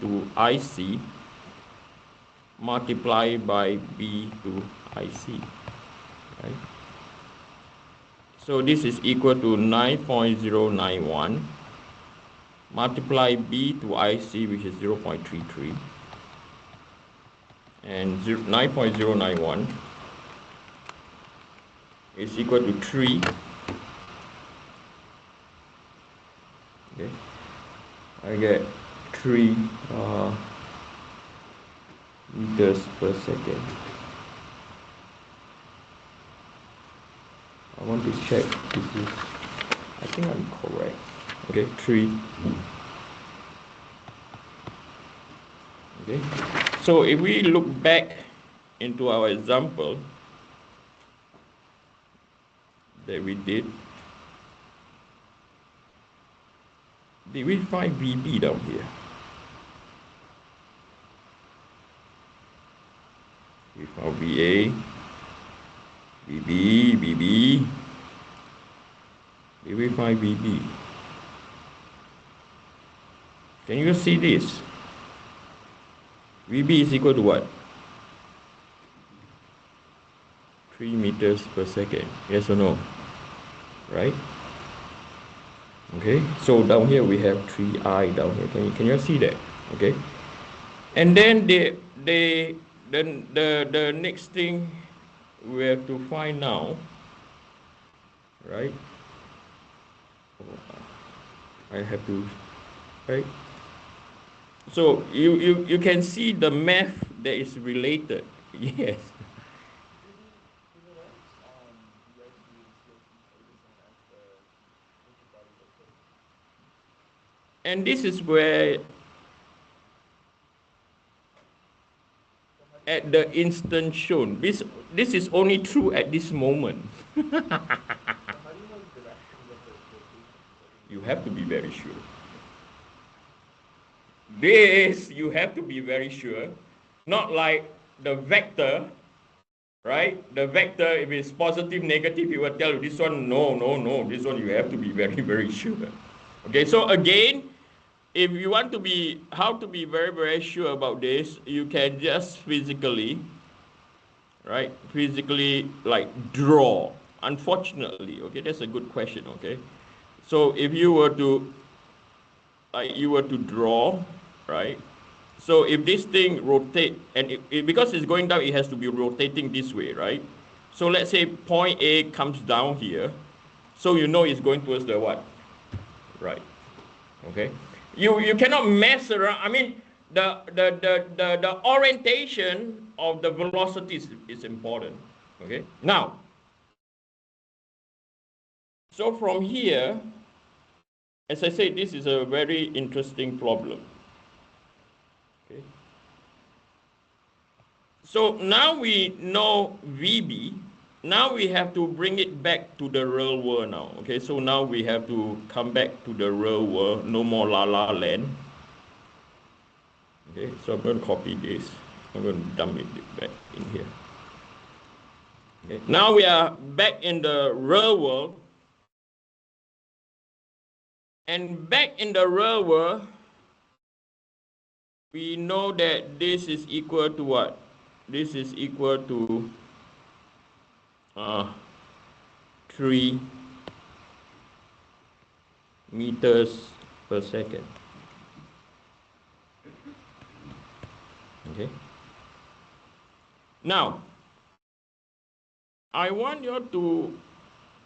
to IC multiplied by B to IC, right? So this is equal to 9.091 multiply B to IC, which is 0.33, and 9.091 is equal to 3. Okay, I get 3 meters per second. I want to check this is, I think I'm correct. Okay, 3. Okay, so if we look back into our example that we did we find VB down here? We found VA, VB. Did we find VB? Can you see this? VB is equal to what? 3 meters per second. Yes or no? Right? Okay, so down here we have 3I down here. Can you see that? Okay, and then the next thing we have to find now, right? I have to, right? So you can see the math that is related. Yes. And this is where at the instant shown, this is only true at this moment. You have to be very sure. This you have to be very sure. Not like the vector, right? The vector, if it's positive, negative, it will tell you this one, no. This one you have to be very, very sure. Okay, so again, if you want to be, how to be very, very sure about this, you can just physically, right? Physically, like, draw. Unfortunately, okay, that's a good question, okay? So if you were to, like, draw, right? So if this thing rotate, and because it's going down, it has to be rotating this way, right? So let's say point A comes down here, so you know it's going towards the what? Right. Okay. You cannot mess around. I mean, the orientation of the velocity is important. Okay. Now, so from here, as I said, this is a very interesting problem. Okay. So now we know VB. Now we have to bring it back to the real world now. Okay, so now we have to come back to the real world. No more la la land. Okay, so I'm going to copy this. I'm going to dump it back in here. Okay, now we are back in the real world. And back in the real world, we know that this is equal to what? This is equal to 3 meters per second. Okay. Now, I want you to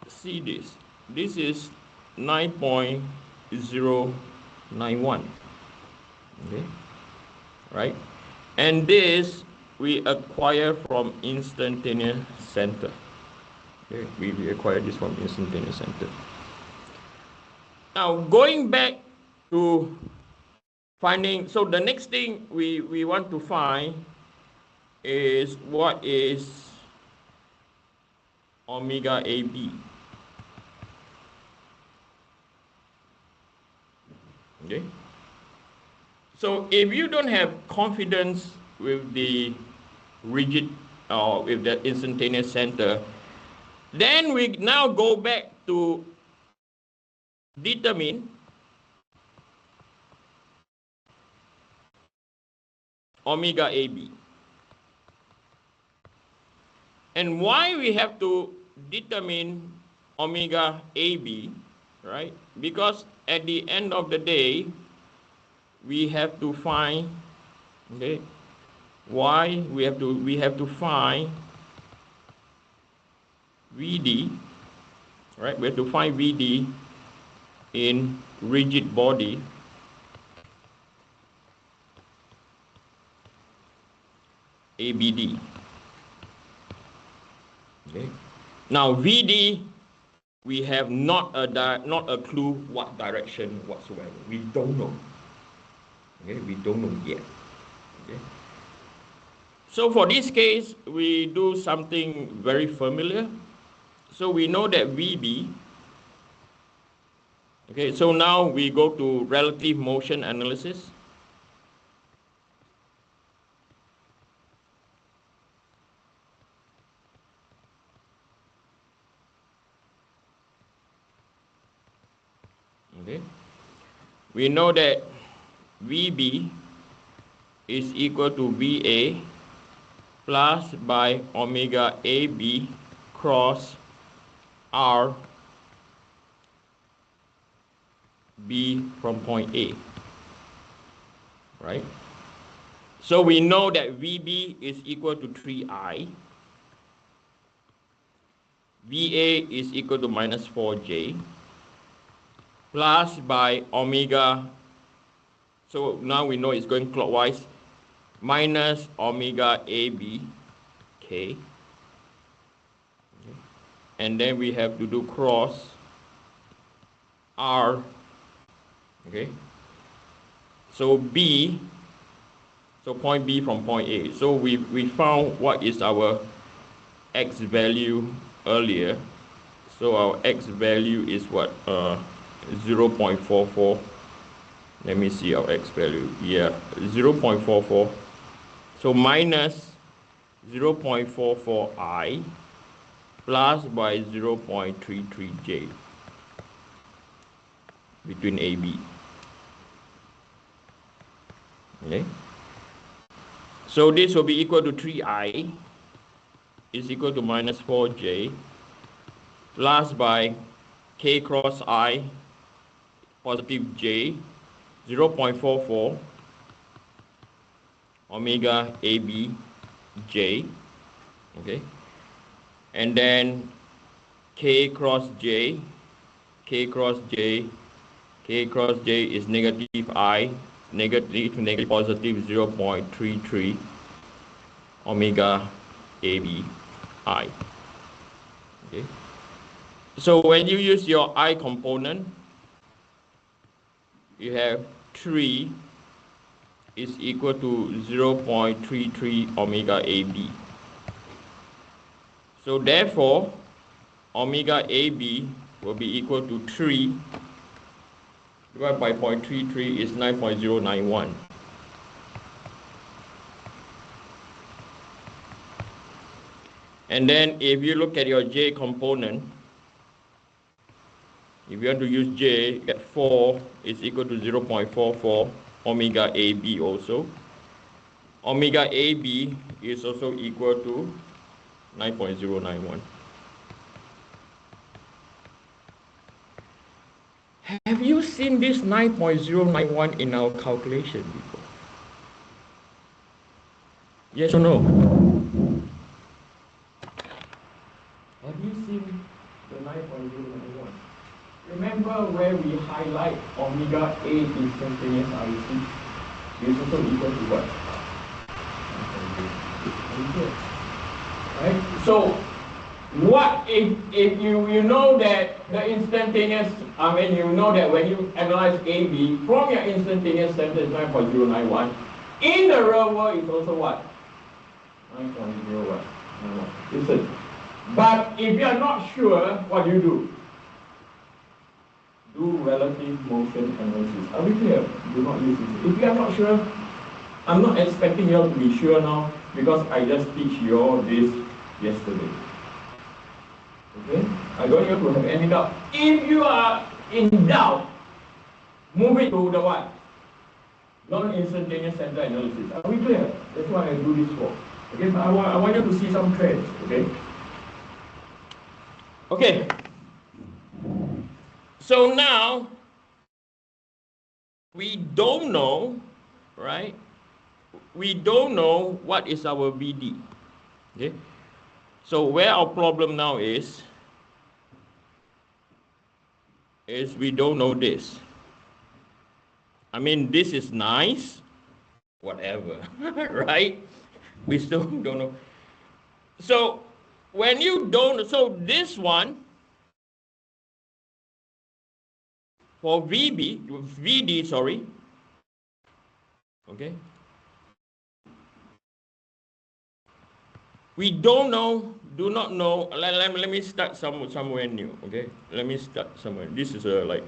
see this. This is 9.091. Okay. Right? And this we acquire from instantaneous center. Okay, we acquired this from instantaneous center. Now going back to finding, so the next thing we want to find is what is omega AB. Okay. So if you don't have confidence with the rigid or with the instantaneous center, then we now go back to determine omega AB. And why we have to determine omega AB, right? Because at the end of the day, we have to find, okay, why we have to find VD, right? We have to find VD in rigid body ABD. Okay. Now VD, we have not a clue what direction whatsoever. We don't know. Okay, we don't know yet. Okay. So for this case, we do something very familiar. So we know that VB. Okay, so now we go to relative motion analysis. Okay, we know that VB is equal to VA plus by omega AB cross R B from point A, right? So we know that VB is equal to 3I, VA is equal to minus 4J, plus by omega, so now we know it's going clockwise, minus omega AB K. Okay. And then we have to do cross R, okay? So B, so point B from point A. So we found what is our X value earlier. So our X value is what? 0.44. Let me see our X value. Yeah, 0.44. So minus 0.44I plus by 0.33J between AB. Okay. So this will be equal to 3I is equal to minus 4J plus by K cross I positive J 0.44 omega AB J, okay, and then K cross J, K cross J, K cross J is negative I, negative to negative positive 0.33 omega AB I. Okay. So when you use your I component, you have 3 is equal to 0.33 omega AB. So therefore, omega AB will be equal to 3 divided by 0.33 is 9.091. And then if you look at your J component, if you want to use J, get 4 is equal to 0.44 omega AB also. Omega AB is also equal to 9.091. Have you seen this 9.091 in our calculation before? Yes or no? Have you seen the 9.091? Remember where we highlight omega A instantaneous REC is also equal to what? Right? So what if you know that the instantaneous, you know that when you analyze AB from your instantaneous center is 9.091, in the real world it's also what? 9.01. Listen. But if you are not sure, what do? Do relative motion analysis. Are we clear? Do not use it. If you are not sure, I'm not expecting you all to be sure now because I just teach you all this yesterday. Okay? I don't want you to have any doubt. If you are in doubt, move it to the what? non-instantaneous center analysis. Are we clear? That's what I do this for. Okay, but I want you to see some trends. Okay. Okay. So now we don't know, right? We don't know what is our VD. Okay. So where our problem now is we don't know this. I mean, this is nice, whatever, right? We still don't know. So when you don't, so this one for VD, sorry, okay, we don't know, do not know. Let me start somewhere new, okay? Let me start somewhere. This is like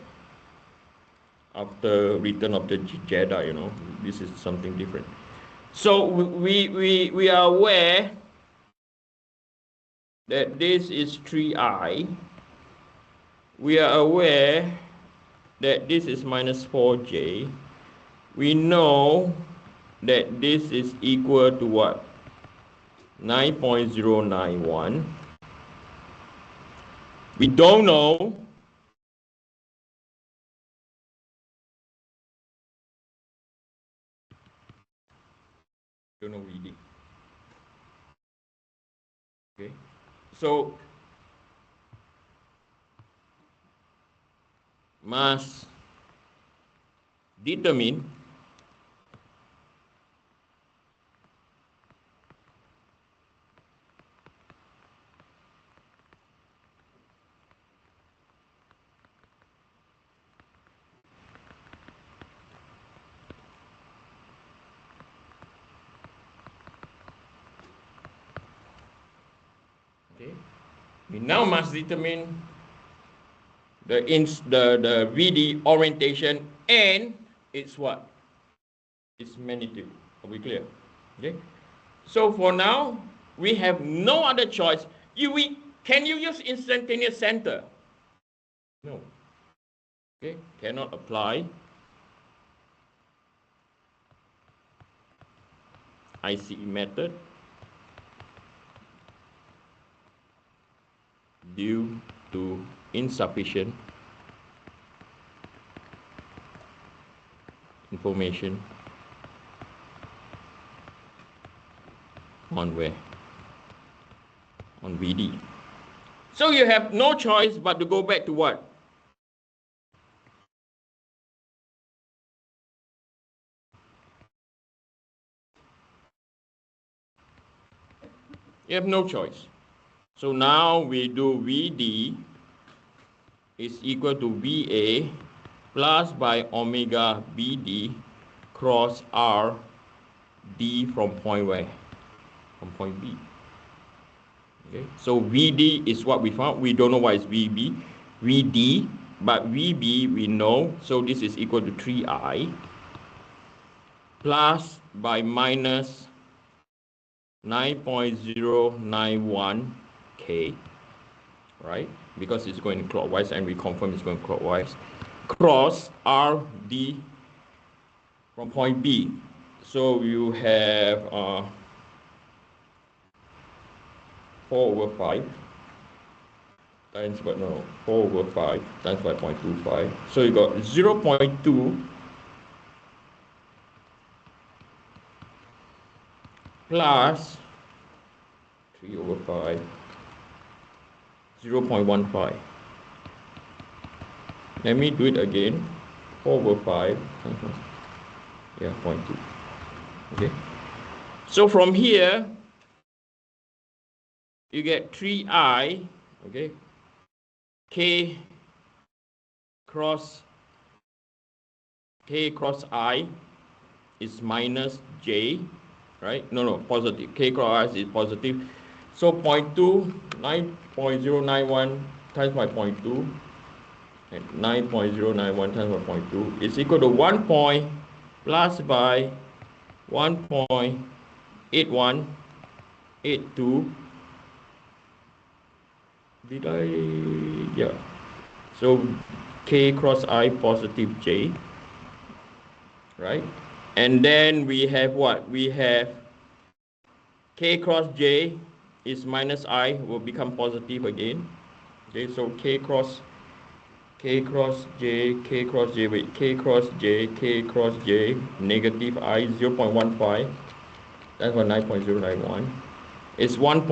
after Return of the Jedi, you know, this is something different. So we are aware that this is 3i. We are aware that this is minus 4j. We know that this is equal to what? 9.091. We don't know VD. Okay, so must determine okay. We now must determine the VD orientation and its what? Its magnitude. Are we clear? Okay. So for now, we have no other choice. Can you use instantaneous center? No. Okay. Cannot apply. ICE method due to insufficient information on where? On VD. So you have no choice but to go back to what? You have no choice. So now we do VD is equal to VA plus by omega BD cross R D from point where? From point B. Okay. So VD is what we found. We don't know what is VD, but VB we know. So this is equal to 3i plus by minus 9.091 K, right? Because it's going clockwise and we confirm it's going clockwise. Cross RD from point B. So you have 4/5 times by 4/5 times by 0.25. So you got 0.2 plus 3/5, 0.15. Let me do it again. 4/5, yeah, 0.2. Okay. So from here, you get 3i, okay, k cross I is minus j, right? No, positive. K cross I is positive. So 0.2, 9.091 times by 0.2, and 9.091 times by 0.2 is equal to 1 point plus by 1.8182. Did I? Yeah. So K cross I positive J, right? And then we have what? We have K cross J is minus I, will become positive again. Okay, so K cross J, K cross J, negative I, 0.15. That's for 9.091. It's 1.